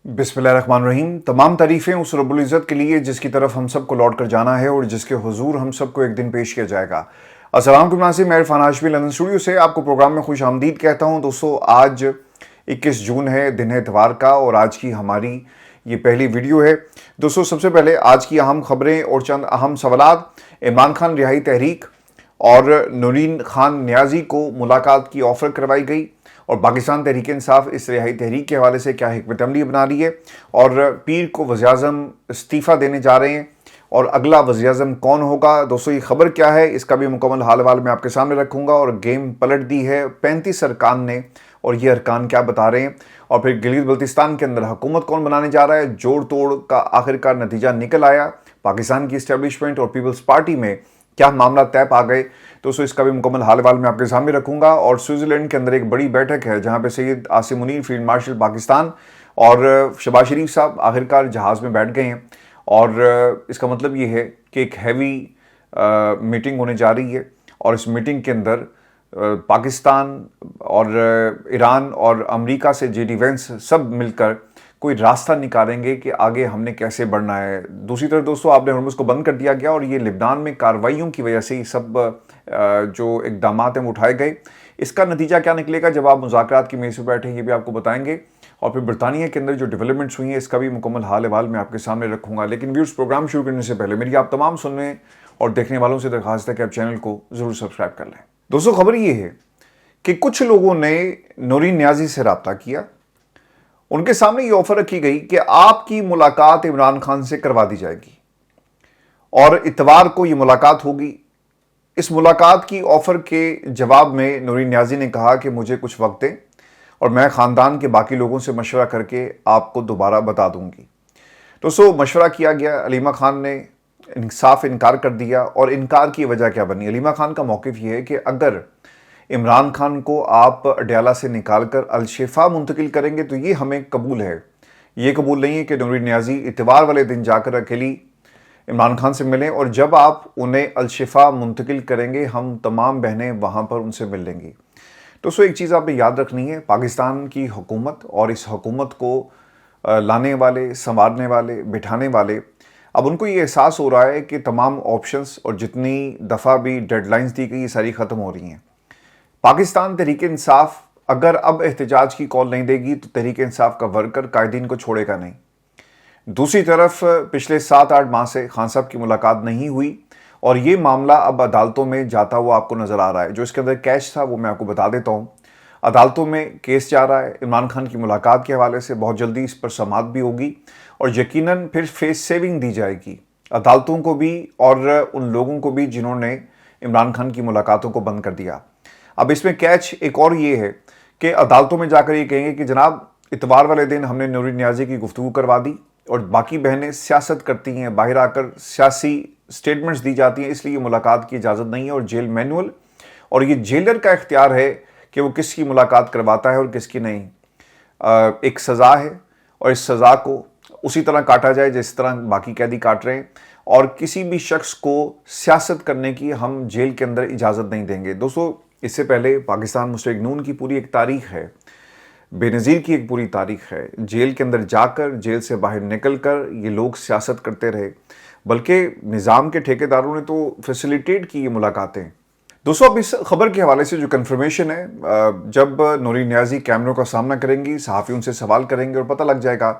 बिस्मिल्लाहिर्रहमानिर्रहीम। तमाम तारीफ़ें उस रब्बुल इज़्ज़त के लिए जिसकी तरफ हम सबको लौट कर जाना है और जिसके हुजूर हम सबको एक दिन पेश किया जाएगा। अस्सलाम वालेकुम नाज़रीन, मैं इरफान हाशमी लंदन स्टूडियो से आपको प्रोग्राम में खुश आमदीद कहता हूँ। दोस्तों, आज 21 जून है, दिन है इतवार का, और आज की हमारी ये पहली वीडियो है। दोस्तों, सबसे पहले आज की अहम खबरें और चंद अहम सवालात। इमरान खान रिहाई तहरीक और नूरीन खान नियाजी को मुलाकात की ऑफर करवाई गई, और पाकिस्तान तहरीक इंसाफ इस रिहाई तहरीक के हवाले से क्या हिकमत अमली बना रही है, और पीर को वज़ीर-ए-आज़म इस्तीफ़ा देने जा रहे हैं और अगला वज़ीर-ए-आज़म कौन होगा। दोस्तों, ये खबर क्या है, इसका भी मुकम्मल हाल वाल मैं आपके सामने रखूंगा। और गेम पलट दी है 35 अरकान ने, और ये अरकान क्या बता रहे हैं, और फिर गिलगित बल्तिस्तान के अंदर हुकूमत कौन बनाने जा रहा है। जोड़ तोड़ का आखिरकार नतीजा निकल आया। पाकिस्तान की इस्टेब्लिशमेंट और पीपल्स पार्टी में क्या मामला तय पा गए। दोस्तों, इसका भी मुकम्मल हाल वाल मैं आपके सामने रखूंगा। और स्विट्जरलैंड के अंदर एक बड़ी बैठक है जहां पे सैयद आसिम मुनीर, फील्ड मार्शल पाकिस्तान, और शहबाज शरीफ साहब आखिरकार जहाज़ में बैठ गए हैं। और इसका मतलब ये है कि एक हैवी मीटिंग होने जा रही है, और इस मीटिंग के अंदर पाकिस्तान और ईरान और अमेरिका से जे डी वेंस सब मिलकर कोई रास्ता निकालेंगे कि आगे हमने कैसे बढ़ना है। दूसरी तरफ दोस्तों, आपने हॉर्मुज़ को बंद कर दिया गया, और ये लिबनान में कार्रवाइयों की वजह से ही सब जो इक़दाम हैं वो उठाए गए। इसका नतीजा क्या निकलेगा जब आप मुज़ाकरात की मेज़ पर बैठे, ये भी आपको बताएंगे। और फिर बरतानिया के अंदर जो डेवलपमेंट्स हुई हैं, इसका भी मुकम्मल हाल वाल मैं आपके सामने रखूंगा। लेकिन व्यूअर्स, प्रोग्राम शुरू करने से पहले मेरी आप तमाम सुनने और देखने वालों से दरख्वास्त है कि आप चैनल को ज़रूर सब्सक्राइब कर लें। दोस्तों, खबर ये है कि कुछ लोगों ने नूरीन नियाजी से रब्ता किया। उनके सामने ये ऑफर रखी गई कि आपकी मुलाकात इमरान खान से करवा दी जाएगी, और इतवार को ये मुलाकात होगी। इस मुलाकात की ऑफर के जवाब में नूरीन नियाजी ने कहा कि मुझे कुछ वक्त दें और मैं ख़ानदान के बाकी लोगों से मशवरा करके आपको दोबारा बता दूंगी। दोस्तों, मशवरा किया गया। अलीमा खान ने साफ इनकार कर दिया, और इनकार की वजह क्या बनी। अलीमा खान का मौक़िफ़ ये है कि अगर इमरान खान को आप अडयाला से निकाल कर अल-शिफा मुंतकिल करेंगे तो ये हमें कबूल है। ये कबूल नहीं है कि नूरीन नियाजी इतवार वाले दिन जाकर अकेली इमरान खान से मिलें, और जब आप उन्हें अल-शिफा मुंतकिल करेंगे हम तमाम बहनें वहाँ पर उनसे मिल लेंगी। दोस्तों, एक चीज़ आपने याद रखनी है, पाकिस्तान की हुकूमत और इस हुकूमत को लाने वाले, संवारने वाले, बिठाने वाले, अब उनको ये एहसास हो रहा है कि तमाम ऑप्शंस और जितनी दफ़ा भी डेडलाइंस दी गई, ये सारी ख़त्म हो रही हैं। पाकिस्तान तहरीक इंसाफ अगर अब एहतजाज की कॉल नहीं देगी तो तहरीक इंसाफ का वर्कर कायदीन को छोड़ेगा नहीं। दूसरी तरफ पिछले 7-8 माह से खान साहब की मुलाकात नहीं हुई, और ये मामला अब अदालतों में जाता हुआ आपको नज़र आ रहा है। जो इसके अंदर कैश था वो मैं आपको बता देता हूँ। अदालतों में केस जा रहा है इमरान खान की मुलाकात के हवाले से। बहुत जल्दी इस पर समाअत भी होगी, और यकीनन फिर फेस सेविंग दी जाएगी अदालतों को भी और उन लोगों को भी जिन्होंने इमरान खान की मुलाकातों को बंद कर दिया। अब इसमें कैच एक और ये है कि अदालतों में जाकर ये कहेंगे कि जनाब, इतवार वाले दिन हमने नूरीन नियाजी की गुफ्तगू करवा दी, और बाकी बहनें सियासत करती हैं, बाहर आकर सियासी स्टेटमेंट्स दी जाती हैं, इसलिए मुलाकात की इजाज़त नहीं है। और जेल मैनुअल, और ये जेलर का इख्तियार है कि वो किसकी मुलाकात करवाता है और किसकी नहीं। एक सज़ा है, और इस सज़ा को उसी तरह काटा जाए जिस तरह बाकी कैदी काट रहे हैं, और किसी भी शख्स को सियासत करने की हम जेल के अंदर इजाज़त नहीं देंगे। दोस्तों, इससे पहले पाकिस्तान मुस्लिम लीग नून की पूरी एक तारीख है, बेनज़ीर की एक पूरी तारीख है। जेल के अंदर जाकर, जेल से बाहर निकल कर ये लोग सियासत करते रहे, बल्कि निज़ाम के ठेकेदारों ने तो फैसिलिटेट की ये मुलाकातें। दोस्तों, अब इस खबर के हवाले से जो कन्फर्मेशन है, जब नूरीन नियाजी कैमरों का सामना करेंगी, सहाफ़ी उनसे सवाल करेंगे, और पता लग जाएगा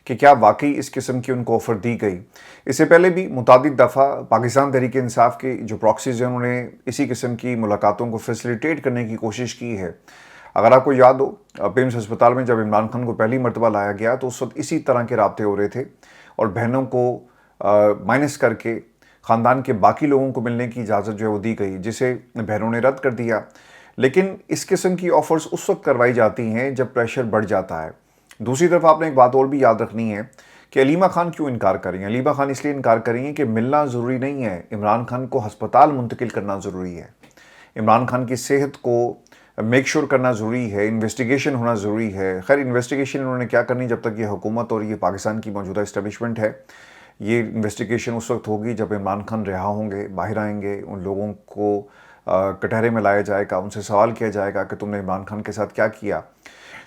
कि क्या वाकई इस किस्म की उनको ऑफ़र दी गई। इससे पहले भी मुतादिद दफ़ा पाकिस्तान तहरीक इंसाफ के जो प्रॉक्सीज़ हैं उन्होंने इसी किस्म की मुलाकातों को फैसिलिटेट करने की कोशिश की है। अगर आपको याद हो, पेम्स अस्पताल में जब इमरान खान को पहली मरतबा लाया गया तो उस वक्त इसी तरह के राब्ते हो रहे थे, और बहनों को माइनस करके ख़ानदान के बाकी लोगों को मिलने की इजाज़त जो है वो दी गई, जिसे बहनों ने रद्द कर दिया। लेकिन इस किस्म की ऑफ़र्स उस वक्त करवाई जाती हैं जब प्रेशर बढ़ जाता है। दूसरी तरफ आपने एक बात और भी याद रखनी है कि अलीमा खान क्यों इनकार करेंगे। अलीमा खान इसलिए इनकार करेंगे कि मिलना ज़रूरी नहीं है, इमरान खान को हस्पताल मुंतकिल करना ज़रूरी है, इमरान खान की सेहत को मेक श्योर करना ज़रूरी है, इन्वेस्टिगेशन होना ज़रूरी है। खैर, इन्वेस्टिगेशन उन्होंने क्या करनी जब तक ये हुकूमत और ये पाकिस्तान की मौजूदा इस्टेब्लिशमेंट है। ये इन्वेस्टिगेशन उस वक्त होगी जब इमरान खान रिहा होंगे, बाहर आएंगे, उन लोगों को कटहरे में लाया जाएगा, उनसे सवाल किया जाएगा कि तुमने इमरान खान के साथ क्या किया।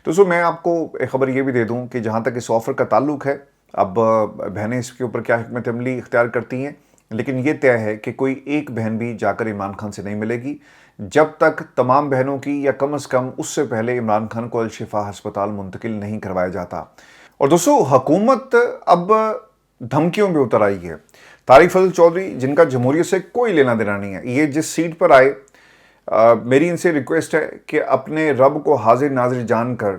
दोस्तों मैं आपको एक खबर ये भी दे दूं कि जहां तक इस ऑफर का ताल्लुक है, अब बहनें इसके ऊपर क्या हिकमत अमली इख्तियार करती हैं, लेकिन ये तय है कि कोई एक बहन भी जाकर इमरान खान से नहीं मिलेगी जब तक तमाम बहनों की या कम से कम उससे पहले इमरान खान को अल-शिफा अस्पताल मुंतकिल नहीं करवाया जाता। और दोस्तों हुकूमत अब धमकियों पे उतर आई है। तारिक फजल चौधरी, जिनका जमहूरियत से कोई लेना देना नहीं है, ये जिस सीट पर आए, मेरी इनसे रिक्वेस्ट है कि अपने रब को हाजिर नाजिर जानकर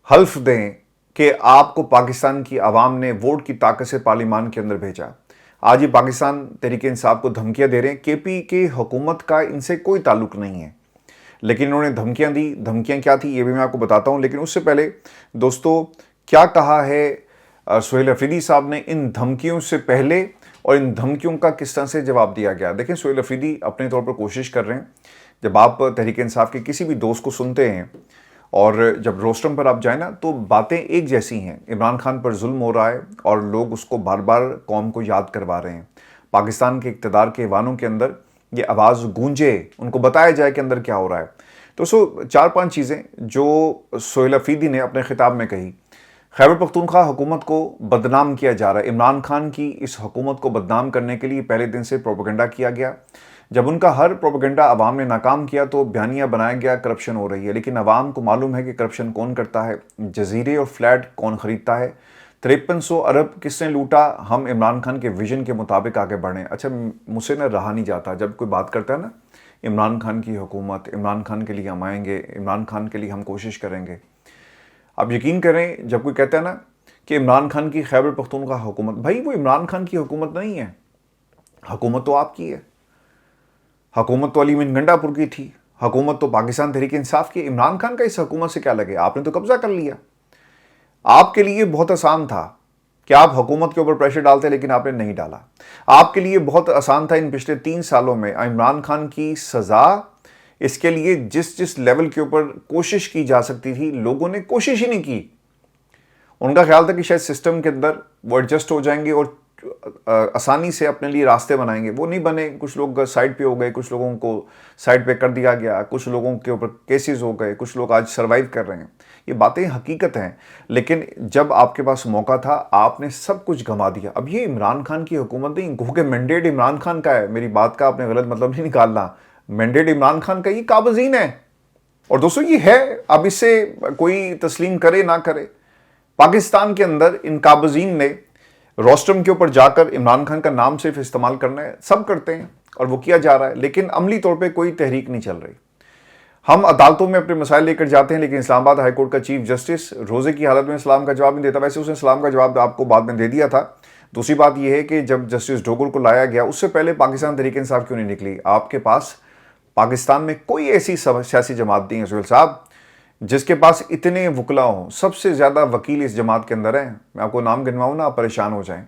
हल्फ दें कि आपको पाकिस्तान की आवाम ने वोट की ताकत से पार्लियामान के अंदर भेजा। आज ये पाकिस्तान तहरीक इंसाफ को धमकियां दे रहे हैं। केपी के हुकूमत का इनसे कोई ताल्लुक नहीं है, लेकिन इन्होंने धमकियां दी। धमकियां क्या थी ये भी मैं आपको बताता हूं, लेकिन उससे पहले दोस्तों क्या कहा है सुहेल अफरीदी साहब ने इन धमकियों से पहले, और इन धमकियों का किस तरह से जवाब दिया गया। देखिए, सुहेल अफरीदी अपने तौर पर कोशिश कर रहे हैं। जब आप तहरीक इंसाफ के किसी भी दोस्त को सुनते हैं और जब रोस्टम पर आप जाए ना, तो बातें एक जैसी हैं। इमरान खान पर जुल्म हो रहा है और लोग उसको बार बार कौम को याद करवा रहे हैं। पाकिस्तान के इक़्तिदार के ऐवानों के अंदर ये आवाज़ गूंजे, उनको बताया जाए कि अंदर क्या हो रहा है। तो 4-5 चीज़ें जो सुहेल अफरीदी ने अपने खिताब में कही। खैबर पख्तूनख्वा हुकूमत को बदनाम किया जा रहा है। इमरान खान की इस हुकूमत को बदनाम करने के लिए पहले दिन से प्रोपेगेंडा किया गया। जब उनका हर प्रोपेगेंडा अवाम ने नाकाम किया तो बयानिया बनाया गया करप्शन हो रही है, लेकिन अवाम को मालूम है कि करप्शन कौन करता है, जजीरे और फ्लैट कौन खरीदता है, 5300 अरब किसने लूटा, हम इमरान खान के विजन के मुताबिक आगे बढ़ें। अच्छा, मुझसे ना रहा नहीं जाता जब कोई बात करता है ना, इमरान खान की हुकूमत, इमरान खान के लिए हम आएंगे, इमरान खान के लिए हम कोशिश करेंगे। आप यकीन करें, जब कोई कहता है ना कि इमरान खान की खैबर पख्तूनख्वा हुकूमत, भाई वो इमरान खान की हुकूमत नहीं है, हुकूमत तो आपकी है। हुकूमत तो अली मीन गंडापुर की थी, हुकूमत तो पाकिस्तान तहरीक इंसाफ की। इमरान खान का इस हुकूमत से क्या लगे, आपने तो कब्जा कर लिया। आपके लिए बहुत आसान था कि आप हुकूमत के ऊपर प्रेशर डालते, लेकिन आपने नहीं डाला। आपके लिए बहुत आसान था इन पिछले 3 सालों में इमरान खान की सज़ा, इसके लिए जिस जिस लेवल के ऊपर कोशिश की जा सकती थी, लोगों ने कोशिश ही नहीं की। उनका ख्याल था कि शायद सिस्टम के अंदर वो एडजस्ट हो जाएंगे और आसानी से अपने लिए रास्ते बनाएंगे। वो नहीं बने। कुछ लोग साइड पे हो गए, कुछ लोगों को साइड पे कर दिया गया, कुछ लोगों के ऊपर केसेस हो गए, कुछ लोग आज सर्वाइव कर रहे हैं। ये बातें हकीकत हैं, लेकिन जब आपके पास मौका था आपने सब कुछ गंवा दिया। अब ये इमरान खान की हुकूमत नहीं, क्योंकि मैंडेट इमरान खान का है। मेरी बात का आपने गलत मतलब नहीं निकालना, मैंडेट इमरान खान का, ये काबज़ीन है। और दोस्तों ये है, अब इससे कोई तस्लीम करे ना करे, पाकिस्तान के अंदर इन काबज़ीन ने रोस्टम के ऊपर जाकर इमरान खान का नाम सिर्फ इस्तेमाल करना है। सब करते हैं और वो किया जा रहा है, लेकिन अमली तौर पे कोई तहरीक नहीं चल रही। हम अदालतों में अपने मसाइल लेकर जाते हैं, लेकिन इस्लामाबाद हाई कोर्ट का चीफ जस्टिस रोज़े की हालत में इस्लाम का जवाब नहीं देता। वैसे उसने इस्लाम का जवाब आपको बाद में दे दिया था। दूसरी बात यह है कि जब जस्टिस डोगर को लाया गया, उससे पहले पाकिस्तान तहरीक इंसाफ क्यों नहीं निकली? आपके पास पाकिस्तान में कोई ऐसी सियासी जमात नहीं है सुहेल साहब जिसके पास इतने वकला हों। सबसे ज़्यादा वकील इस जमात के अंदर हैं। मैं आपको नाम गिनवाऊँ ना, आप परेशान हो जाएं।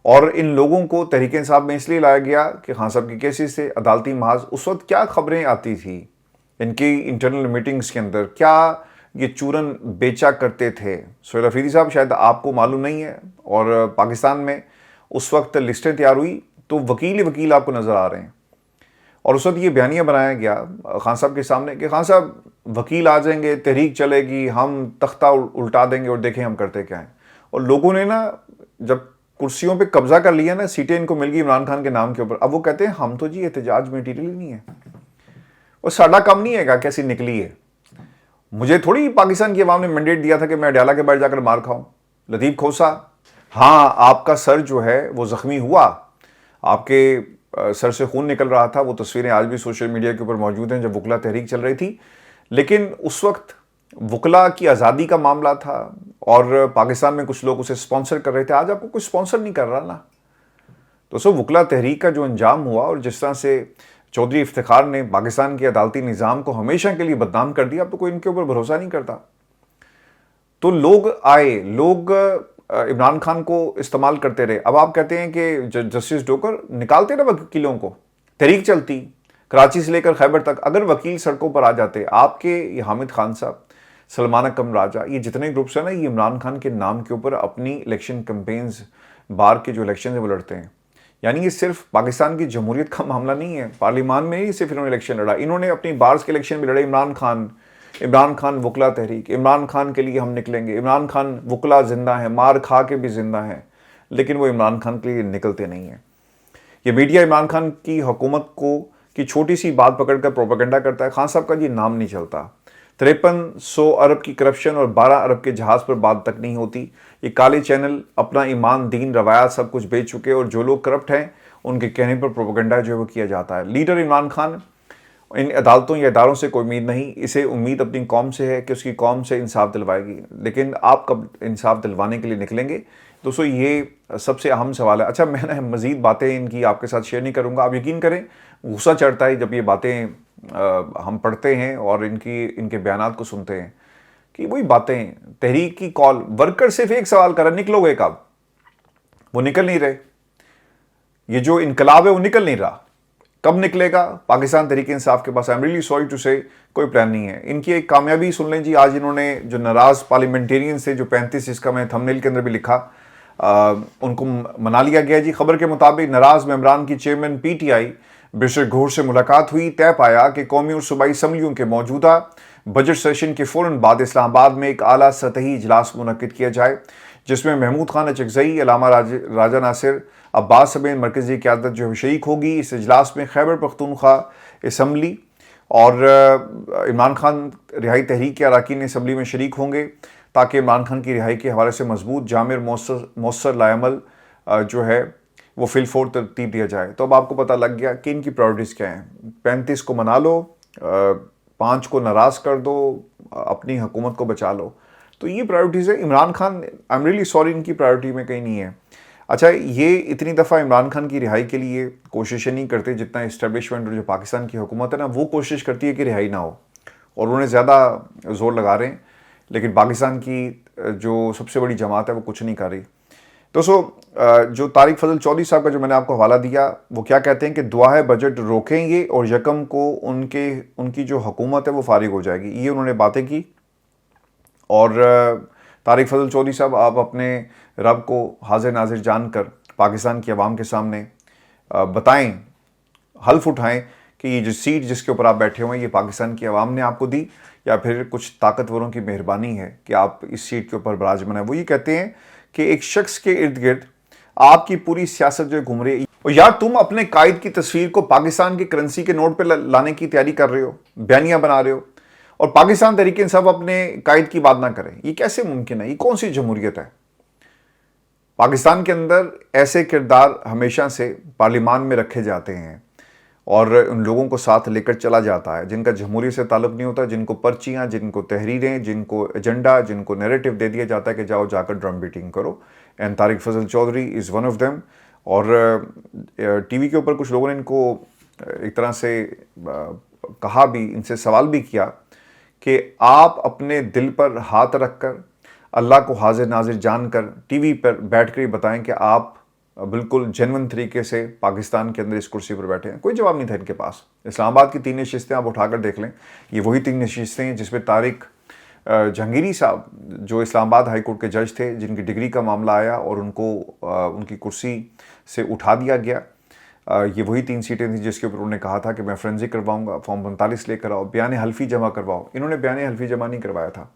और इन लोगों को तहरीक इंसाफ में इसलिए लाया गया कि खान साहब के केसेस से अदालती महाज, उस वक्त क्या खबरें आती थी इनकी इंटरनल मीटिंग्स के अंदर, क्या ये चूरन बेचा करते थे। सुहेल अफरीदी साहब, शायद आपको मालूम नहीं है, और पाकिस्तान में उस वक्त लिस्टें तैयार हुई तो वकील ही वकील आपको नज़र आ रहे हैं। और उस वक्त ये बयानिया बनाया गया खान साहब के सामने कि खान साहब वकील आ जाएंगे, तहरीक चलेगी, हम तख्ता उल्टा देंगे और देखें हम करते क्या हैं। और लोगों ने ना जब कुर्सियों पे कब्जा कर लिया ना, सीटें इनको मिल गई इमरान खान के नाम के ऊपर, अब वो कहते हैं हम तो जी एहतजाज मटीरियल ही नहीं है, और साडा कम नहीं है कैसी निकली है। मुझे थोड़ी पाकिस्तान की आवाम ने मैंडेट दिया था कि मैं अडयाला के बाहर जाकर मार खाऊं। लतीफ़ खोसा, हाँ आपका सर जो है वो ज़ख्मी हुआ, आपके सर से खून निकल रहा था। वो तस्वीरें आज भी सोशल मीडिया के ऊपर मौजूद हैं जब वकला तहरीक चल रही थी। लेकिन उस वक्त वकला की आज़ादी का मामला था और पाकिस्तान में कुछ लोग उसे स्पॉन्सर कर रहे थे। आज आपको कुछ स्पॉन्सर नहीं कर रहा ना। तो सो वकला तहरीक का जो अंजाम हुआ और जिस तरह से चौधरी इफ्तिखार ने पाकिस्तान के अदालती निज़ाम को हमेशा के लिए बदनाम कर दिया, अब तो कोई इनके ऊपर भरोसा नहीं करता। तो लोग आए, लोग इमरान खान को इस्तेमाल करते रहे। अब आप कहते हैं कि जस्टिस डोगर निकालते ना वकीलों को, तहरीक चलती कराची से लेकर खैबर तक। अगर वकील सड़कों पर आ जाते, आपके ये हामिद खान साहब, सलमान अकरम राजा, ये जितने ग्रुप्स हैं ना, ये इमरान खान के नाम के ऊपर अपनी इलेक्शन कैंपेन्स, बार के जो इलेक्शन है वो लड़ते हैं। यानी ये सिर्फ पाकिस्तान की जमहूरियत का मामला नहीं है। पार्लियामान में ही सिर्फ इन्होंने इलेक्शन लड़ा, इन्होंने अपनी बार्स के इलेक्शन भी लड़े। इमरान खान, इमरान खान वकला तहरीक, इमरान खान के लिए हम निकलेंगे, इमरान खान वकला जिंदा है, मार खा के भी जिंदा है, लेकिन वो इमरान खान के लिए निकलते नहीं हैं। ये मीडिया इमरान खान की हुकूमत को की छोटी सी बात पकड़कर प्रोपेगेंडा करता है। खान साहब का ये नाम नहीं चलता। 5300 अरब की करप्शन और 12 अरब के जहाज पर बात तक नहीं होती। ये काले चैनल अपना ईमान, दीन, रवायात सब कुछ बेच चुके, और जो लोग करप्ट हैं उनके कहने पर प्रोपेगेंडा जो है वो किया जाता है। लीडर इमरान खान, इन अदालतों या इदारों से कोई उम्मीद नहीं, इसे उम्मीद अपनी कौम से है कि उसकी कौम से इंसाफ दिलवाएगी। लेकिन आप कब इंसाफ दिलवाने के लिए निकलेंगे? दोस्तों, ये सबसे अहम सवाल है। अच्छा, मैं मज़ीद बातें इनकी आपके साथ शेयर नहीं करूँगा। आप यकीन करें, गुस्सा चढ़ता है जब ये बातें हम पढ़ते हैं और इनके बयानात को सुनते हैं कि वही बातें, तहरीक की कॉल, वर्कर सिर्फ एक सवाल कर रहे, निकलोगे कब? वो निकल नहीं रहे। ये जो इनकलाब है वो निकल नहीं रहा। कब निकलेगा? पाकिस्तान तहरीक इंसाफ के पास, I am really sorry to say, कोई प्लान नहीं है। इनकी एक कामयाबी सुन लें जी। आज इन्होंने जो नाराज पार्लियामेंटेरियन से जो 35, इसका मैं थंबनेल के अंदर भी लिखा, उनको मना लिया गया जी। खबर के मुताबिक नाराज मेंबरान की चेयरमैन पीटीआई बैरिस्टर घोष से मुलाकात हुई। तय पाया कि कौमी और सूबाई असम्बलियों के मौजूदा बजट सेशन के फौरन बाद इस्लामाबाद में एक आला सतही इजलास मुनक्किद किया जाए, जिसमें महमूद खान अचकजई, अलामा राजा नासिर, अब्बास समेत मरकजी क़यादत जो है शरीक होगी। इस इजलास में खैबर पख्तूनख्वा असम्बली और इमरान खान रिहाई तहरीक के अरकान असम्बली में शरीक होंगे, ताकि इमरान खान की रिहाई के हवाले से मजबूत, जामिर, मौसर लायामल जो है वो फिलफोर तरतीब दिया जाए। तो अब आपको पता लग गया कि इनकी प्रायोरिटीज़ क्या हैं। 35 को मना लो, 5 को नाराज़ कर दो, अपनी हुकूमत को बचा लो। तो ये प्रायोरिटीज़ है। इमरान खान, आई एम रियली सॉरी, इनकी प्रायोरिटी में कहीं नहीं है। अच्छा, ये इतनी दफ़ा इमरान खान की रिहाई के लिए कोशिशें नहीं करते जितना इस्टेब्लिशमेंट और जो पाकिस्तान की हुकूमत है ना, वो कोशिश करती है कि रिहाई ना हो, और उन्हें ज़्यादा ज़ोर लगा रहे हैं। लेकिन पाकिस्तान की जो सबसे बड़ी जमात है वो कुछ नहीं कर रही। दोस्तों, जो तारिक फजल चौधरी साहब का जो मैंने आपको हवाला दिया, वो क्या कहते हैं कि दुआ है बजट रोकेंगे और यकम को उनकी जो हुकूमत है वो फारिग हो जाएगी। ये उन्होंने बातें की। और तारिक फजल चौधरी साहब, आप अपने रब को हाजिर नाजिर जानकर पाकिस्तान की आवाम के सामने बताएं, हल्फ उठाएं कि ये जो सीट जिसके ऊपर आप बैठे हुए हैं, ये पाकिस्तान की आवाम ने आपको दी, या फिर कुछ ताकतवरों की मेहरबानी है कि आप इस सीट के ऊपर बराजमान है। वो ये कहते हैं कि एक शख्स के इर्द गिर्द आपकी पूरी सियासत जो घूम रही है, और यार तुम अपने कायद की तस्वीर को पाकिस्तान की करेंसी के नोट पे लाने की तैयारी कर रहे हो, बयानियां बना रहे हो, और पाकिस्तान तहरीक इंसाफ अपने कायद की बात ना करें। ये कैसे मुमकिन है? ये कौन सी जमहूरियत है? पाकिस्तान के अंदर ऐसे किरदार हमेशा से पार्लियामान में रखे जाते हैं और उन लोगों को साथ लेकर चला जाता है जिनका जमहूरियत से ताल्लुक नहीं होता, जिनको पर्चियाँ, जिनको तहरीरें, जिनको एजेंडा, जिनको नैरेटिव दे दिया जाता है कि जाओ जाकर ड्रम बीटिंग करो। And Tariq Fazal Chaudhry is one of them. और टीवी के ऊपर कुछ लोगों ने इनको एक तरह से कहा भी, इनसे सवाल भी किया कि आप अपने दिल पर हाथ रखकर, अल्लाह को हाजिर नाजिर जानकर टीवी पर बैठ कर ही बताएं कि आप बिल्कुल जेन्युइन तरीके से पाकिस्तान के अंदर इस कुर्सी पर बैठे हैं। कोई जवाब नहीं था इनके पास। इस्लामाबाद की 3 नशिस्तें आप उठाकर देख लें, ये वही 3 नशिस्तें हैं जिसमें तारिक जहांगीरी साहब, जो इस्लामाबाद हाई कोर्ट के जज थे, जिनकी डिग्री का मामला आया और उनको उनकी कुर्सी से उठा दिया गया, ये वही 3 सीटें थी जिसके ऊपर उन्होंने कहा था कि मैं फोरेंसिक करवाऊंगा, फॉर्म 45 लेकर आओ, बयान हल्फी जमा करवाओ। इन्होंने बयान हल्फी जमा नहीं करवाया था।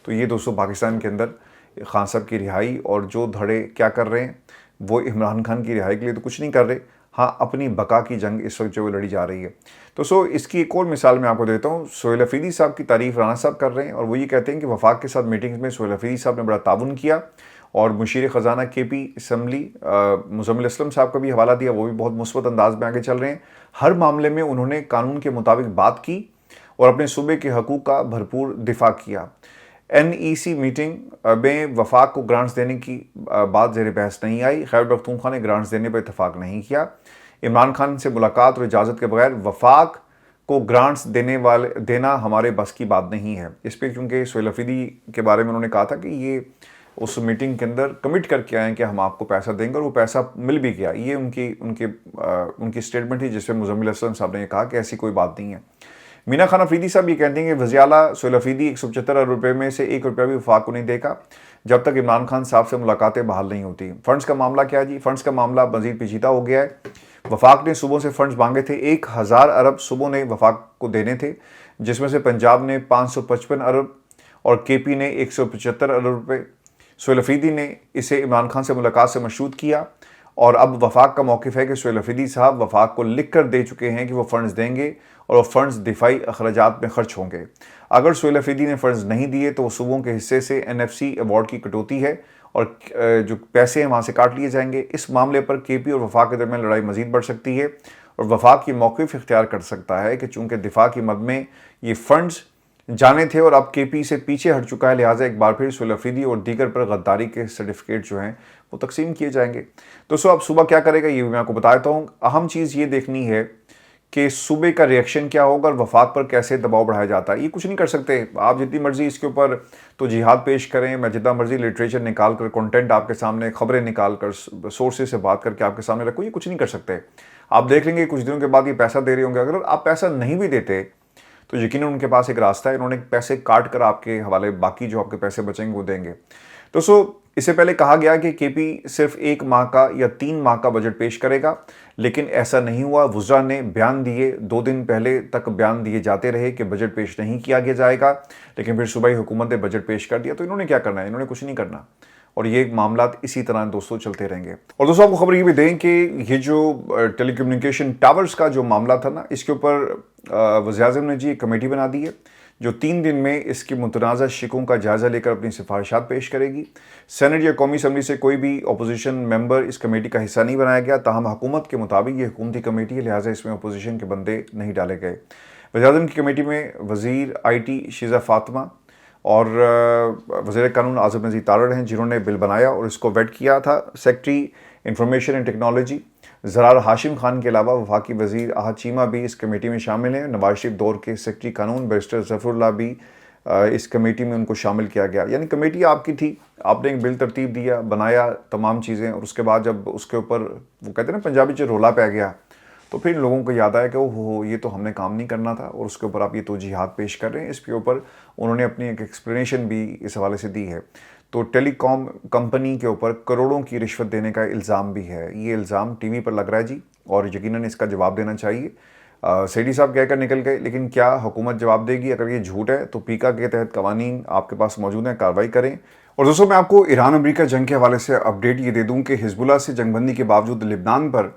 तो ये दोस्तों, पाकिस्तान के अंदर खान साहब की रिहाई और जो धड़े क्या कर रहे हैं, वो इमरान खान की रिहाई के लिए तो कुछ नहीं कर रहे, हाँ अपनी बका की जंग इस वक्त जो लड़ी जा रही है। तो इसकी एक और मिसाल मैं आपको देता हूँ। सोहेल अफरीदी साहब की तारीफ राना साहब कर रहे हैं, और वो ये कहते हैं कि वफाक के साथ मीटिंग्स में सोहेल अफरीदी साहब ने बड़ा ताउन किया, और मुशीर ख़जाना केपी असम्बली मुज़म्मिल असलम साहब का भी हवाला दिया, वो भी बहुत मुस्बत अंदाज में आगे चल रहे हैं। हर मामले में उन्होंने कानून के मुताबिक बात की और अपने सूबे के हकूक़ का भरपूर दिफा किया। NEC मीटिंग में वफाक को ग्रांट्स देने की बात ज़ेर बहस नहीं आई। खैबर पख्तूनख्वा ने ग्रांट्स देने पर इतफाक़ नहीं किया। इमरान खान से मुलाकात और इजाज़त के बगैर वफाक को ग्रांट्स देना हमारे बस की बात नहीं है। इस पर क्योंकि सोहेल अफरीदी के बारे में उन्होंने कहा था कि ये उस मीटिंग के अंदर कमिट करके आए कि हम आपको पैसा देंगे, और वो पैसा मिल भी गया। ये उनकी स्टेटमेंट थी जिसमें मुज़म्मिल असलम साहब ने कहा कि ऐसी कोई बात नहीं है। मीना खान अफरीदी साहब ये कहते हैं कि वज़ीर आला सोहेल अफरीदी 175 अरब रुपये में से 1 रुपया भी वफाक को नहीं देगा जब तक इमरान खान साहब से मुलाकातें बहाल नहीं होती। फ़ंड्स का मामला क्या है जी? फ़ंड्स का मामला मज़ीद पेचीदा हो गया है। वफाक ने सूबों से फ़ंड्स मांगे थे, 1000 अरब सूबों ने वफाक को देने थे, जिसमें से पंजाब ने 555 अरब और केपी ने 175 अरब रुपए। सुहेल अफरीदी ने इसे इमरान खान से मुलाकात से मशरूत किया और अब वफाक का मौक़िफ़ है कि सुहेल अफरीदी साहब वफाक को लिख कर दे चुके हैं कि वो फ़ंड्स देंगे और वो फ़ंड्स दिफाई अखराजात में खर्च होंगे। अगर सुहेल अफरीदी ने फ़ंड्स नहीं दिए तो वो सूबों के हिस्से से NFC अवार्ड की कटौती है और जो पैसे हैं वहाँ से काट लिए जाएंगे। इस मामले पर केपी और वफाक के दरमियान लड़ाई मज़ीद बढ़ सकती है और वफाक ये मौक़िफ़ इख्तियार कर सकता है कि चूँकि दिफा की मद में ये फ़ंड्स जाने थे और अब केपी से पीछे हट चुका है, लिहाजा एक बार फिर सुहेल अफरीदी और दीगर पर गद्दारी के सर्टिफिकेट जो हैं वो तकसीम किए जाएंगे। दोस्तों अब सूबा क्या करेगा ये भी मैं आपको बताता हूँ। अहम चीज़ ये देखनी है कि सूबे का रिएक्शन क्या होगा और वफाक पर कैसे दबाव बढ़ाया जाता है। ये कुछ नहीं कर सकते, आप जितनी मर्जी इसके ऊपर तो जिहाद पेश करें, मैं जितना मर्जी लिटरेचर निकाल कर, कंटेंट आपके सामने, खबरें निकाल कर, सोर्सेज से बात करके आपके सामने रखूँ, ये कुछ नहीं कर सकते। आप देख लेंगे कुछ दिनों के बाद ये पैसा दे रहे होंगे। अगर आप पैसा नहीं भी देते तो यकीनन उनके पास एक रास्ता है, उन्होंने पैसे काट कर आपके हवाले बाकी जो आपके पैसे बचेंगे वो देंगे। दोस्तों इससे पहले कहा गया कि केपी सिर्फ 1 माह का या 3 माह का बजट पेश करेगा, लेकिन ऐसा नहीं हुआ। वुज़रा ने बयान दिए, 2 दिन पहले तक बयान दिए जाते रहे कि बजट पेश नहीं किया गया जाएगा, लेकिन फिर सूबाई हुकूमत ने बजट पेश कर दिया। तो इन्होंने क्या करना है, इन्होंने कुछ नहीं करना और ये मामला इसी तरह दोस्तों चलते रहेंगे। और दोस्तों आपको खबर ये भी दें कि ये जो टेलीकम्युनिकेशन टावर्स का जो मामला था ना, इसके ऊपर वज़ीर-ए-आज़म ने जी एक कमेटी बना दी है जो 3 दिन में इसकी मुतनाज़ा शिकों का जायज़ा लेकर अपनी सिफारिशात पेश करेगी। सेनेट या कौमी असम्बली से कोई भी अपोजिशन मेंबर इस कमेटी का हिस्सा नहीं बनाया गया, ताहम हुकूमत के मुताबिक ये हुकूमती कमेटी है, लिहाजा इसमें अपोजिशन के बंदे नहीं डाले गए। वज़ीर-ए-आज़म की कमेटी में वज़ीर IT शीज़ा फातिमा और वज़ीर कानून आज़म नज़ीर तारड़ हैं जिन्होंने बिल बनाया और इसको वेट किया था। Secretary information and technology Zarar Hashim Khan के अलावा वफाकी वज़ीर आहद चीमा भी इस कमेटी में शामिल हैं। नवाज शरीफ दौर के सेक्रेटरी कानून बैरिस्टर ज़फ़रुल्लाह भी इस कमेटी में उनको शामिल किया गया। यानी कमेटी आपकी थी, आपने एक बिल तरतीब दिया, बनाया तमाम चीज़ें और उसके बाद जब उसके ऊपर वो कहते हैं ना पंजाबी च रोला पै गया तो फिर लोगों को याद आया कि ओहो ये तो हमने काम नहीं करना था और उसके ऊपर आप ये तौजीहात पेश कर रहे हैं। इसके ऊपर उन्होंने अपनी एक एक्सप्लेनेशन भी इस हवाले से दी है। तो टेलीकॉम कंपनी के ऊपर करोड़ों की रिश्वत देने का इल्ज़ाम भी है। ये इल्ज़ाम टीवी पर लग रहा है जी और यकीनन इसका जवाब देना चाहिए। सेठी साहब कहकर निकल गए, लेकिन क्या हुकूमत जवाब देगी? अगर ये झूठ है तो पीका के तहत कवानीन आपके पास मौजूद हैं, कार्रवाई करें। और दोस्तों मैं आपको ईरान अमरीका जंग के हवाले से अपडेट ये दे दूँ कि हिजबुल्लाह से जंगबंदी के बावजूद लिबनान पर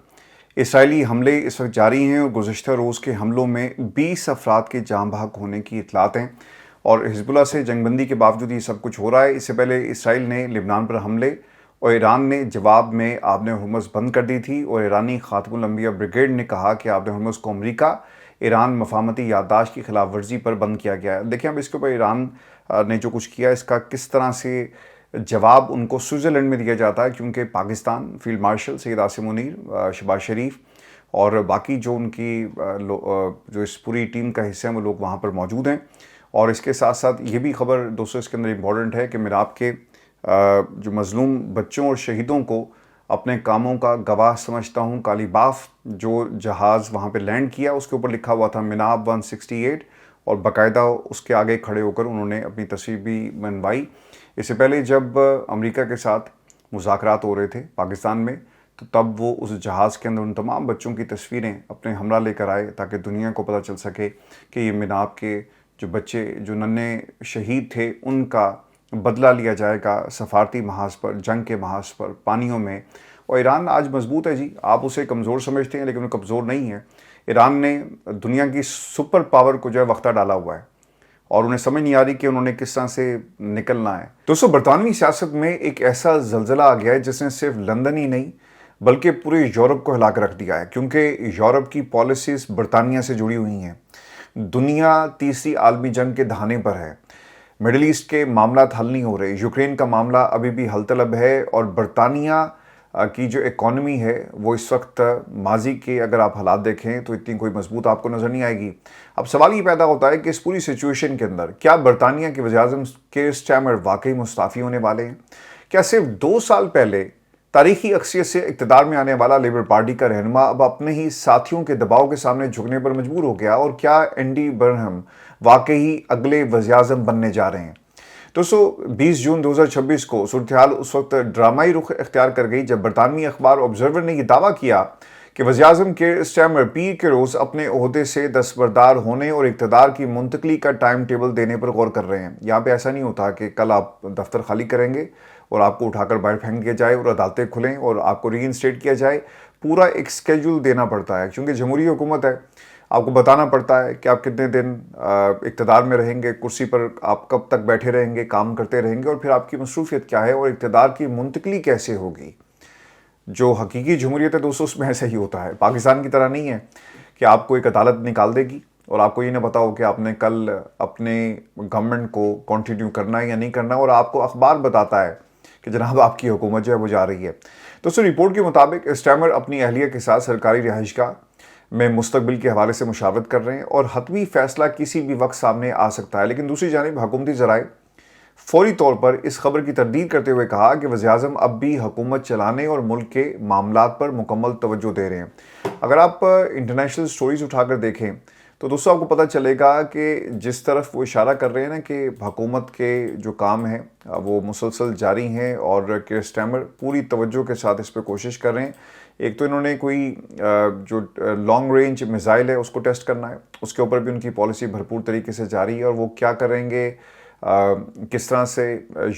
इसराइली हमले इस वक्त जारी हैं और गुज़श्ता रोज़ के हमलों में 20 अफराद के जाँ बहक होने की इतलात हैं और हिजबुल्लाह से जंगबंदी के बावजूद ये सब कुछ हो रहा है। इससे पहले इसराइल ने लिबनान पर हमले और ईरान ने जवाब में आबने हुर्मुज़ बंद कर दी थी और ईरानी खातमुल अंबिया ब्रिगेड ने कहा कि आबने हुर्मुज़ को अमरीका ईरान मफाहमती याददाश्त की खिलाफ वर्जी पर बंद किया गया है। देखिए अब इसके ऊपर ईरान ने जो कुछ किया इसका किस तरह से जवाब उनको स्विट्ज़रलैंड में दिया जाता है, क्योंकि पाकिस्तान फील्ड मार्शल सैयद आसिम मुनीर, शहबाज शरीफ और बाकी जो उनकी जो इस पूरी टीम का हिस्सा हैं वो लोग वहाँ पर मौजूद हैं। और इसके साथ साथ ये भी खबर दोस्तों इसके अंदर इम्पॉर्टेंट है कि मैं आपके जो मज़लूम बच्चों और शहीदों को अपने कामों का गवाह समझता हूँ। कालीबाफ जो जहाज़ वहाँ पे लैंड किया उसके ऊपर लिखा हुआ था मिनाब 168 और बाकायदा उसके आगे खड़े होकर उन्होंने अपनी तस्वीर भी बनवाई। इससे पहले जब अमेरिका के साथ मुज़ाकरात हो रहे थे पाकिस्तान में तो तब वो उस जहाज़ के अंदर उन तमाम बच्चों की तस्वीरें अपने हमरा लेकर आए ताकि दुनिया को पता चल सके कि ये मिनाब के जो बच्चे जो नन्हे शहीद थे उनका बदला लिया जाएगा सफारती महाज पर, जंग के महाज पर, पानियों में। और ईरान आज मजबूत है जी, आप उसे कमज़ोर समझते हैं लेकिन वो कमज़ोर नहीं है। ईरान ने दुनिया की सुपर पावर को जो है वक्ता डाला हुआ है और उन्हें समझ नहीं आ रही कि उन्होंने किस तरह से निकलना है। दोस्तों बरतानवी सियासत में एक ऐसा जलजला आ गया है जिसने सिर्फ लंदन ही नहीं बल्कि पूरे यूरोप को हिला कर रख दिया है, क्योंकि यूरोप की पॉलिसीज़ बरतानिया से जुड़ी हुई हैं। दुनिया तीसरी आलमी जंग के दहाने पर है, मिडिल ईस्ट के मामला हल नहीं हो रहे, यूक्रेन का मामला अभी भी हल तलब है और बरतानिया की जो इकॉनमी है वो इस वक्त माजी के अगर आप हालात देखें तो इतनी कोई मजबूत आपको नज़र नहीं आएगी। अब सवाल ये पैदा होता है कि इस पूरी सिचुएशन के अंदर क्या बरतानिया के वज़ीर-ए-आज़म केयर स्टारमर वाकई मुस्ताफ़ी होने वाले हैं? क्या सिर्फ 2 साल पहले तारीखी अक्सियत से इक़्तिदार में आने वाला लेबर पार्टी का रहनुमा अब अपने ही साथियों के दबाव के सामने झुकने पर मजबूर हो गया और क्या एंडी बर्नहम वाकई अगले वज़ीर-ए-आज़म बनने जा रहे हैं? दोस्तों 20 जून 2026 को सूरत हाल उस वक्त ड्रामाई रुख इख्तियार कर गई जब बरतानवी अखबार ऑब्जर्वर ने यह दावा किया कि वज़ीर-ए-आज़म के स्टैमर पीर के रोज़ अपने ओहदे से दस्तबरदार होने और इक़्तिदार की मुंतकली का टाइम टेबल देने पर गौर कर रहे हैं। यहाँ पे ऐसा नहीं होता कि कल आप दफ्तर खाली करेंगे और आपको उठाकर बाहर फेंक दिया जाए और अदालतें खुलें और आपको रीइंस्टेट किया जाए। पूरा एक स्केड्यूल देना पड़ता है, क्योंकि जमहूरी हुकूमत है। आपको बताना पड़ता है कि आप कितने दिन इक़्तिदार में रहेंगे, कुर्सी पर आप कब तक बैठे रहेंगे, काम करते रहेंगे, और फिर आपकी मसरूफियत क्या है और इक़्तिदार की मुंतकली कैसे होगी। जो हकीकी जमहूरियत है दोस्तों, उसमें ऐसा ही होता है। पाकिस्तान की तरह नहीं है कि आपको एक अदालत निकाल देगी और आपको ये ना पता हो कि आपने कल अपने गवर्नमेंट को कंटिन्यू करना है या नहीं करना, और आपको अखबार बताता है कि जनाब आपकी हुकूमत जो है वो जा रही है। दोस्तों, रिपोर्ट के मुताबिक स्टैमर अपनी अहलिया के साथ सरकारी रिहाइशगाह में मुस्तकबिल के हवाले से मुशावरत कर रहे हैं और हतमी फैसला किसी भी वक्त सामने आ सकता है। लेकिन दूसरी जानिब हुकूमती ज़राए फौरी तौर पर इस खबर की तरदीद करते हुए कहा कि वज़ीर-ए-आज़म अब भी हुकूमत चलाने और मुल्क के मामलात पर मुकम्मल तवज्जो दे रहे हैं। अगर आप इंटरनेशनल स्टोरीज उठाकर देखें तो दोस्तों आपको पता चलेगा कि जिस तरफ वो इशारा कर रहे हैं ना कि हुकूमत के जो काम हैं वो मुसलसल जारी हैं और कि स्टैमर पूरी तवज्जो के साथ इस पर कोशिश कर रहे हैं। एक तो इन्होंने कोई जो लॉन्ग रेंज मिसाइल है उसको टेस्ट करना है, उसके ऊपर भी उनकी पॉलिसी भरपूर तरीके से जारी है, और वो क्या करेंगे, किस तरह से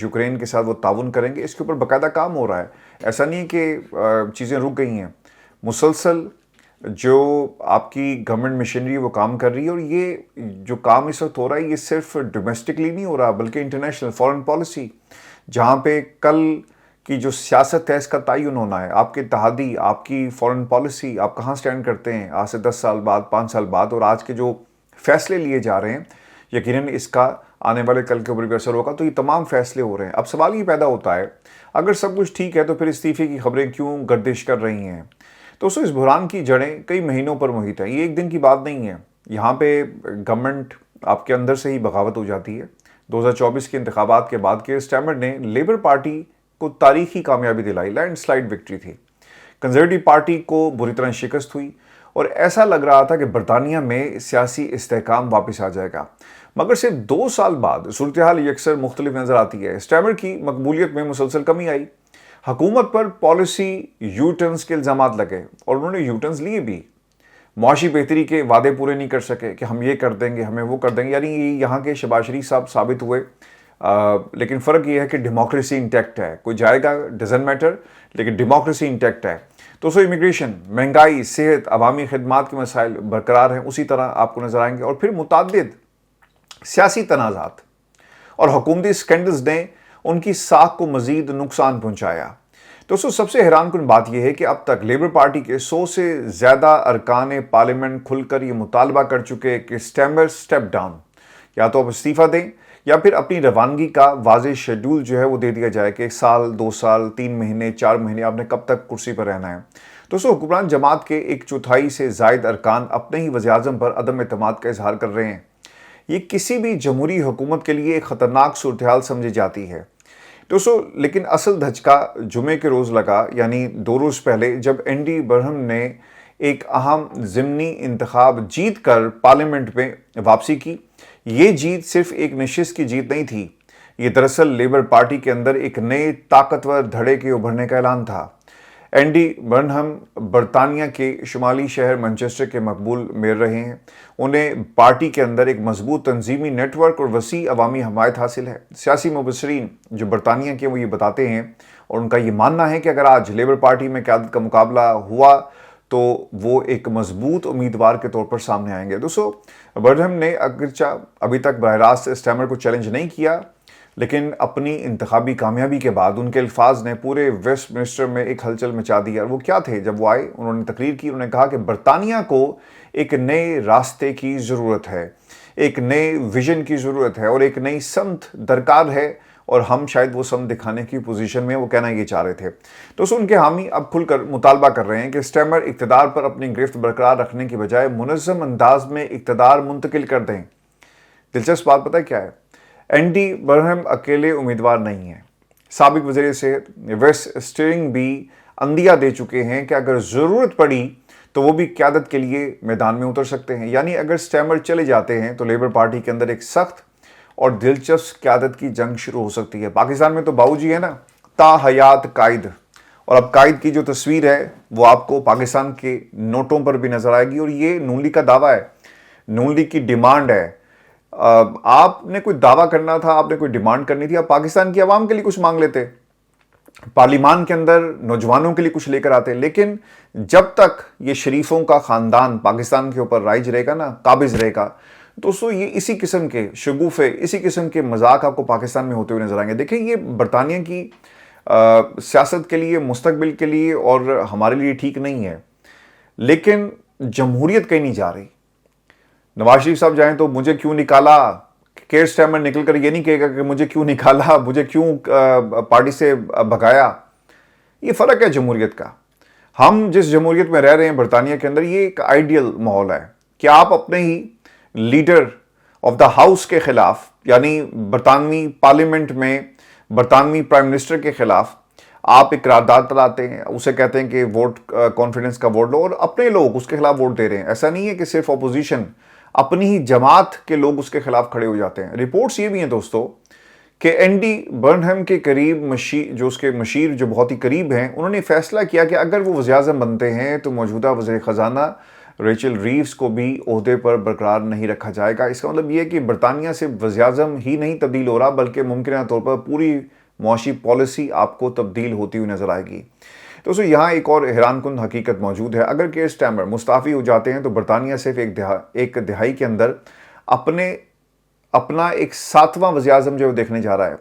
यूक्रेन के साथ वो ताउन करेंगे, इसके ऊपर बाकायदा काम हो रहा है। ऐसा नहीं है कि चीज़ें रुक गई हैं, मुसलसल जो आपकी गवर्नमेंट मशीनरी वो काम कर रही है। और ये जो काम इस वक्त हो रहा है ये सिर्फ डोमेस्टिकली नहीं हो रहा बल्कि इंटरनेशनल फॉरेन पॉलिसी, जहाँ पे कल की जो सियासत है इसका तयन होना है। आपके इत्तेहादी, आपकी फॉरेन पॉलिसी, आप कहाँ स्टैंड करते हैं आज से 10 साल बाद, 5 साल बाद, और आज के जो फैसले लिए जा रहे हैं यकीनन इसका आने वाले कल के ऊपर भी असर होगा। तो ये तमाम फैसले हो रहे हैं। अब सवाल ये पैदा होता है, अगर सब कुछ ठीक है तो फिर इस्तीफे की खबरें क्यों गर्दिश कर रही हैं। दोस्तों, इस बुहरान की जड़ें कई महीनों पर मुहित है, ये एक दिन की बात नहीं है। यहाँ पे गवर्नमेंट आपके अंदर से ही बगावत हो जाती है। 2024 के इंतखाबात के बाद के स्टैमर ने लेबर पार्टी को तारीखी कामयाबी दिलाई, लैंडस्लाइड विक्ट्री थी। कंजर्वेटिव पार्टी को बुरी तरह शिकस्त हुई और ऐसा लग रहा था कि बरतानिया में सियासी इस्तेहकाम वापस आ जाएगा। मगर सिर्फ 2 साल बाद सूरत हाल यकसर मुख्तलिफ नजर आती है। स्टैमर की मकबूलियत में मुसलसल कमी आई, हुकूमत पर पॉलिसी यू टर्न्स के इल्ज़ामात लगे और उन्होंने यू टर्न्स लिए भी। मुआशी बेहतरी के वादे पूरे नहीं कर सके कि हम ये कर देंगे, हमें वो कर देंगे, यानी यहाँ के शहबाज शरीफ साहब साबित हुए। लेकिन फ़र्क ये है कि डेमोक्रेसी इंटैक्ट है, कोई जाएगा डजंट मैटर, लेकिन डेमोक्रेसी इंटैक्ट है। तो इमिग्रेशन, महंगाई, सेहत, अवामी खिदमात के मसाइल बरकरार हैं, उसी तरह आपको नजर आएंगे। और फिर मुतादिद सियासी तनाज़ात और हुकूमती स्कैंडल्स ने उनकी साख को मजीद नुकसान पहुंचाया। दोस्तों, सबसे हैरानकुन बात यह है कि अब तक लेबर पार्टी के 100 से ज़्यादा अरकान पार्लियामेंट खुलकर ये मुतालबा कर चुके कि स्टैमर स्टेप डाउन, या तो आप इस्तीफ़ा दें या फिर अपनी रवानगी का वाज़ेह शेड्यूल जो है वो दे दिया जाए कि 1 साल, 2 साल, 3 महीने, 4 महीने आपने कब तक कुर्सी पर रहना है। दोस्तों, हुक्मरान जमात के 1/4 से ज़ायद अरकान अपने ही वज़ीर-ए-आज़म पर अदम एतमाद का इजहार कर रहे हैं। ये किसी भी जमहूरी हुकूमत के लिए एक ख़तरनाक सूरत हाल समझी जाती है। दोस्तों, लेकिन असल धचका जुमे के रोज़ लगा, यानी 2 रोज़ पहले, जब एंडी बरहम ने एक अहम ज़िमनी इंतखाब जीत कर पार्लियामेंट में वापसी की। ये जीत सिर्फ एक नशिस्त की जीत नहीं थी, ये दरअसल लेबर पार्टी के अंदर एक नए ताकतवर धड़े के उभरने का ऐलान था। एंडी बर्नहम बरतानिया के शुमाली शहर मैनचेस्टर के मकबूल मेयर रहे हैं। उन्हें पार्टी के अंदर एक मजबूत तंजीमी नेटवर्क और वसी अवामी हमायत हासिल है। सियासी मुबसरीन जो बरतानिया के वो ये बताते हैं और उनका ये मानना है कि अगर आज लेबर पार्टी में क़यादत का मुकाबला हुआ तो वो एक मजबूत उम्मीदवार के तौर पर सामने आएंगे। दोस्तों, बर्नहम ने अगरचा अभी तक बराह रास्त स्टैमर को चैलेंज नहीं किया, लेकिन अपनी इंतखाबी कामयाबी के बाद उनके अल्फाज ने पूरे वेस्टमिनिस्टर में एक हलचल मचा दी। और वो क्या थे? जब वो आए, उन्होंने तकरीर की, उन्होंने कहा कि बरतानिया को एक नए रास्ते की ज़रूरत है, एक नए विजन की ज़रूरत है और एक नई समत दरकार है, और हम शायद वो समत दिखाने की पोजीशन में, वो कहना ये चाह रहे थे। तो उनके हामी अब खुलकर मुतालबा कर रहे हैं कि स्टैमर इक़्तिदार पर अपनी गिरफ्त बरकरार रखने की बजाय मुनज़्ज़म अंदाज में इक़्तिदार मुंतकिल कर दें। दिलचस्प बात पता है क्या है? एंडी बर्नहम अकेले उम्मीदवार नहीं है। साबिक वज़ीर सेहत वेस्ट स्टीरिंग भी अंदिया दे चुके हैं कि अगर ज़रूरत पड़ी तो वो भी क़यादत के लिए मैदान में उतर सकते हैं। यानी अगर स्टैमर चले जाते हैं तो लेबर पार्टी के अंदर एक सख्त और दिलचस्प क़यादत की जंग शुरू हो सकती है। पाकिस्तान में तो बाबूजी है ना, ता हयात कायद, और अब कायद की जो तस्वीर है वो आपको पाकिस्तान के नोटों पर भी नजर आएगी। और ये नून लीग का दावा है, नून लीग की डिमांड है। आपने कोई दावा करना था, आपने कोई डिमांड करनी थी, आप पाकिस्तान की आवाम के लिए कुछ मांग लेते, पार्लिमान के अंदर नौजवानों के लिए कुछ लेकर आते। लेकिन जब तक ये शरीफों का खानदान पाकिस्तान के ऊपर राइज रहेगा ना, काबिज रहेगा, दोस्तों ये इसी किस्म के शगुफे, इसी किस्म के मजाक आपको पाकिस्तान में होते हुए नजर आएंगे। देखिए, ये बरतानिया की सियासत के लिए, मुस्तकबिल के लिए और हमारे लिए ठीक नहीं है, लेकिन जमहूरियत कहीं नहीं जा रही। नवाज शरीफ साहब जाएं तो मुझे क्यों निकाला, केयर स्टैमर निकल कर ये नहीं कहेगा कि मुझे क्यों निकाला, मुझे क्यों पार्टी से भगाया। ये फर्क है जमहूरियत का। हम जिस जमहूरियत में रह रहे हैं बरतानिया के अंदर, ये एक आइडियल माहौल है कि आप अपने ही लीडर ऑफ द हाउस के खिलाफ, यानी बरतानवी पार्लियामेंट में बरतानवी प्राइम मिनिस्टर के खिलाफ आप एक करारदाद लाते हैं, उसे कहते हैं कि वोट कॉन्फिडेंस का वोट लो, और अपने लोग उसके खिलाफ वोट दे रहे हैं। ऐसा नहीं है कि सिर्फ अपोजिशन, अपनी ही जमात के लोग उसके खिलाफ खड़े हो जाते हैं। रिपोर्ट्स ये भी हैं दोस्तों कि एंडी बर्नहम के करीब जो उसके मशीर जो बहुत ही करीब हैं, उन्होंने फैसला किया कि अगर वो वज़ीर-ए-आज़म बनते हैं तो मौजूदा वज़ीर ख़जाना रेचल रीव्स को भी ओहदे पर बरकरार नहीं रखा जाएगा। इसका मतलब ये है कि बरतानिया से वज़ीर-ए-आज़म ही नहीं तब्दील हो रहा, बल्कि मुमकिन तौर पर पूरी मुआशी पॉलिसी आपको तब्दील होती हुई नजर आएगी। दोस्तों, यहाँ एक और हैरानकुन हकीकत मौजूद है। अगर केयर स्टैमर मुस्ताफ़ी हो जाते हैं तो बरतानिया सिर्फ एक दिहाई के अंदर अपना एक 7वां वज़ीर-ए-आज़म जो देखने जा रहा है।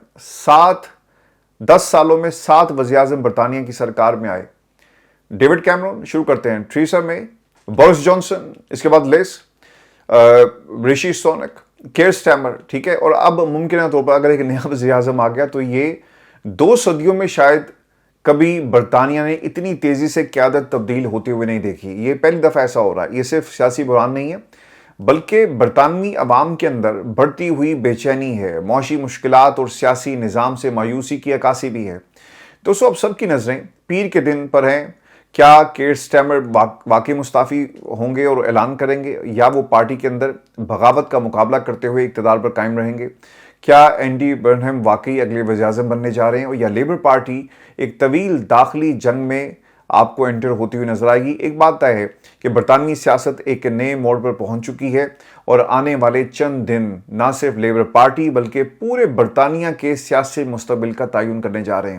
10 सालों में 7 वज़ीर-ए-आज़म बरतानिया की सरकार में आए। डेविड कैमरून शुरू करते हैं, थ्रेसा मे, बोरिस जॉनसन, इसके बाद Liz, Rishi Sunak, care stammer, ठीक है। और अब मुमकिन तौर पर अगर एक नया वज़ीर-ए-आज़म आ गया तो ये 2 सदियों में शायद कभी बरतानिया ने इतनी तेजी से क़यादत तब्दील होते हुए नहीं देखी। ये पहली दफ़ा ऐसा हो रहा है। ये सिर्फ सियासी बुरान नहीं है, बल्कि बरतानवी अवाम के अंदर बढ़ती हुई बेचैनी है, मौशी मुश्किलात और सियासी निज़ाम से मायूसी की अक्कासी भी है। दोस्तों, अब सबकी नज़रें पीर के दिन पर हैं। क्या केयर स्टैमर वाकई मुस्ताफ़ी होंगे और ऐलान करेंगे, या वो पार्टी के अंदर बगावत का मुकाबला करते हुए इक़्तिदार पर कायम रहेंगे? क्या एंडी बर्नहम वाकई अगले वज़ीर-ए-आज़म बनने जा रहे हैं, या लेबर पार्टी एक तवील दाखिली जंग में आपको एंटर होती हुई नजर आएगी? एक बात तय है कि बरतानवी सियासत एक नए मोड़ पर पहुंच चुकी है और आने वाले चंद दिन ना सिर्फ लेबर पार्टी बल्कि पूरे बरतानिया के सियासी मुस्तकबिल का तयन करने जा रहे हैं।